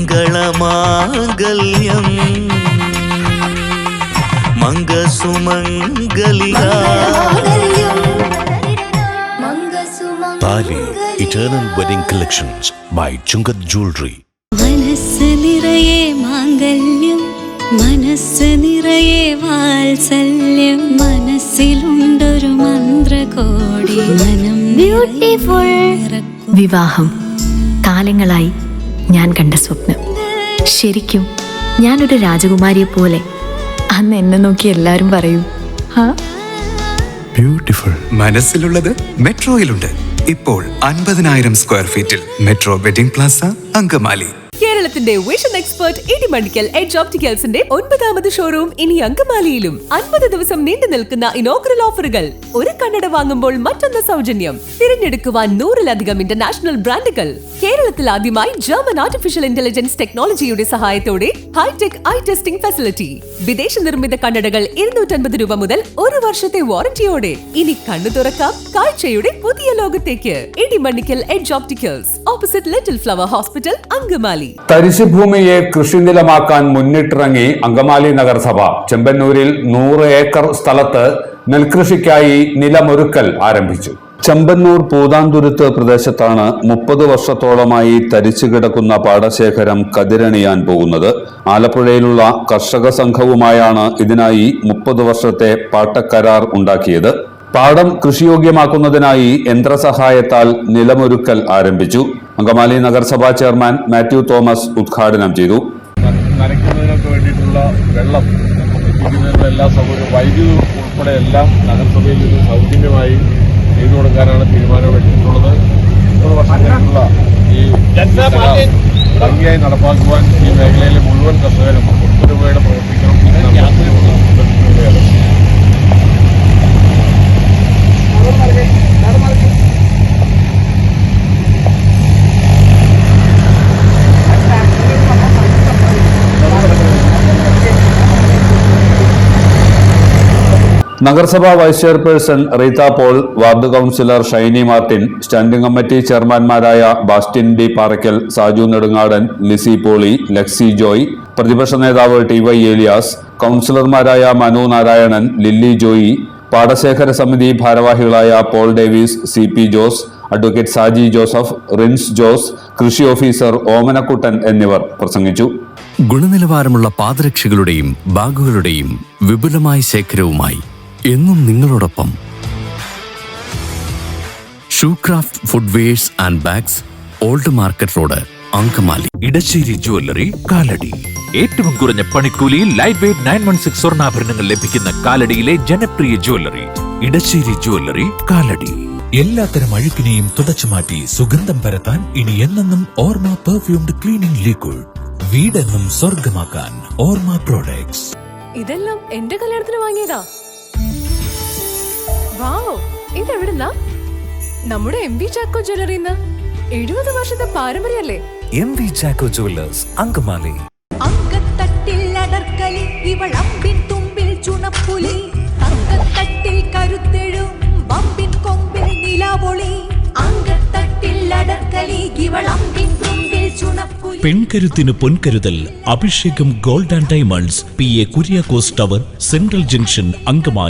മംഗളമാംഗല്യം മംഗസുമംഗലിക താലി eternal wedding collections by Chungath jewellery. മനസ്സ് നിറയെ മാംഗല്യം, മനസ്സ് നിറയെ വാത്സല്യം, മനസ്സിലുണ്ടൊരു മന്ത്രകോടി മനം ബ്യൂട്ടിഫുൾ. വിവാഹം കാലങ്ങളായി ഞാൻ കണ്ട സ്വപ്നം. ശരിക്കും ഞാനൊരു രാജകുമാരിയെ പോലെ. അന്ന് എന്നെ നോക്കി എല്ലാരും പറയും ബ്യൂട്ടിഫുൾ. മനസ്സിലുള്ളത് മെട്രോയിലുണ്ട്. ഇപ്പോൾ 50,000 സ്ക്വയർ ഫീറ്റിൽ മെട്രോ വെഡിംഗ് പ്ലാസ, അങ്കമാലി. കേരളത്തിന്റെ വിഷൻ എക്സ്പെർട്ട് ഇടിമണ്ണിക്കൽ എഡ്ജ് ഓപ്റ്റിക്കൽസിന്റെ 9ാമത് ഷോറൂം ഇനി അങ്കമാലിയിലും. 50 ദിവസം നീണ്ടു നിൽക്കുന്ന ഇനോഗ്രൽ ഓഫറുകൾ. ഒരു കണ്ണട വാങ്ങുമ്പോൾ മറ്റൊന്ന് സൗജന്യം. തിരഞ്ഞെടുക്കുവാൻ 100-ലധികം ഇന്റർനാഷണൽ ബ്രാൻഡുകൾ. കേരളത്തിൽ ആദ്യമായി ജർമ്മൻ ആർട്ടിഫിഷ്യൽ ഇന്റലിജൻസ് ടെക്നോളജിയുടെ സഹായത്തോടെ ഹൈടെക് ഐ ടെസ്റ്റിംഗ് ഫെസിലിറ്റി. വിദേശ നിർമ്മിത കണ്ണടകൾ 250 രൂപ മുതൽ 1 വർഷത്തെ വാറന്റിയോടെ. ഇനി കണ്ണു തുറക്കാം കാഴ്ചയുടെ പുതിയ ലോകത്തേക്ക്. Idimannickal edge opticals, opposite little flower hospital, Angamaly. തരിശുഭൂമിയെ കൃഷിനിലമാക്കാൻ മുന്നിട്ടിറങ്ങി അങ്കമാലി നഗരസഭ. ചെമ്പന്നൂരിൽ 100 ഏക്കർ സ്ഥലത്ത് നെൽകൃഷിക്കായി നിലമൊരുക്കൽ ആരംഭിച്ചു. ചെമ്പന്നൂർ പൂതാന്തുരുത്ത് പ്രദേശത്താണ് 30 വർഷത്തോളമായി തരിച്ചു കിടക്കുന്ന പാടശേഖരം കതിരണിയാൻ പോകുന്നത്. ആലപ്പുഴയിലുള്ള കർഷക സംഘവുമായാണ് ഇതിനായി 30 വർഷത്തെ പാട്ടക്കരാർ ഉണ്ടാക്കിയത്. പാടം കൃഷിയോഗ്യമാക്കുന്നതിനായി യന്ത്രസഹായത്താൽ നിലമൊരുക്കൽ ആരംഭിച്ചു. അങ്കമാലി നഗരസഭാ ചെയർമാൻ മാത്യു തോമസ് ഉദ്ഘാടനം ചെയ്തു. നനയ്ക്കുന്നതിനൊക്കെ വേണ്ടിയിട്ടുള്ള വെള്ളം എത്തിക്കുന്നതിനുള്ള എല്ലാ സൗകര്യവും, വൈദ്യുതി ഉൾപ്പെടെ എല്ലാം നഗരസഭയിൽ ഇത് സൗജന്യമായി ചെയ്തു കൊടുക്കാനാണ് തീരുമാനമെടുത്തിട്ടുള്ളത്. 100 വർഷത്തേക്കുള്ള ഈ ഭംഗിയായി നടപ്പാക്കുവാൻ ഈ മേഖലയിലെ മുഴുവൻ കർഷകരും ഒത്തൊരുമയോടെ പ്രവർത്തിക്കണം എന്നാണ്. നഗരസഭാ vice chairperson Reetha Paul, ward councillor Shiny Martin, standing committee ചെയർമാൻമാരായ ബാസ്റ്റിൻ ഡി പാറയ്ക്കൽ, സാജു നെടുങ്ങാടൻ, ലിസി പോളി, ലക്സി ജോയ്, പ്രതിപക്ഷ നേതാവ് TY ഏലിയാസ്, കൌൺസിലർമാരായ മനു നാരായണൻ, ലില്ലി ജോയി, പാടശേഖര സമിതി ഭാരവാഹികളായ പോൾ ഡേവിസ്, CP ജോസ്, അഡ്വക്കേറ്റ് സാജി ജോസഫ്, റിൻസ് ജോസ്, കൃഷി ഓഫീസർ ഓമനക്കുട്ടൻ എന്നിവർ പ്രസംഗിച്ചു. ഗുണനിലവാരമുള്ള പാദരക്ഷകളുടെയും ബാഗുകളുടെയും വിപുലമായ ശേഖരവുമായി എന്നും നിങ്ങളോടൊപ്പം Shoecraft footwears and bags, old market road, Angamaly. Edassery jewellery, Kalady. ഏറ്റവും കുറഞ്ഞ പണിക്കൂലിയിൽ ലൈറ്റ് വെയ്റ്റ് 916 സ്വർണ്ണാഭരണങ്ങൾ ലഭിക്കുന്ന കാലടിയിലെ ജനപ്രിയ ജ്വല്ലറി ഇടശ്ശേരി ജ്വല്ലറി, കാലടി. എല്ലാത്തരം അഴുക്കിനെയും തുടച്ചുമാറ്റി സുഗന്ധം പരത്താൻ ഇനി എന്നെന്നും ഓർമ്മ പെർഫ്യൂംഡ് ക്ലീനിംഗ് ലിക്വിഡ്. വീടെന്നും സ്വർഗമാക്കാൻ ഓർമ്മ പ്രോഡക്ട്സ്. ഇതെല്ലാം എന്റെ കല്യാണത്തിന് വാങ്ങിയതാ. വാവ്, ഇതെവിടുന്നാ? നമ്മുടെ MV ചാക്കോ ജ്വല്ലറിന്ന്. 70 വർഷത്തെ പാരമ്പര്യല്ലേ. MV Chacko jewellers, Angamaly. അങ്കത്തട്ടിൽ അടർക്കലി, ഇവളമ്പിൻ തുമ്പിൽ ചുണപ്പുലി, അങ്കത്തട്ടിൽ കരുത്തെഴും വമ്പിൻ കൊമ്പിൽ നിലാവൊളി, അങ്കത്തട്ടിൽ അടർക്കലി, ഇവളമ്പിൻ തുമ്പിൽ ചുണപ്പുലി. പെൺകരുത്തിന് പൊൻകരുതൽ. അഭിഷേകം gold and diamonds, PA Kuriakose tower, central junction, Angamaly.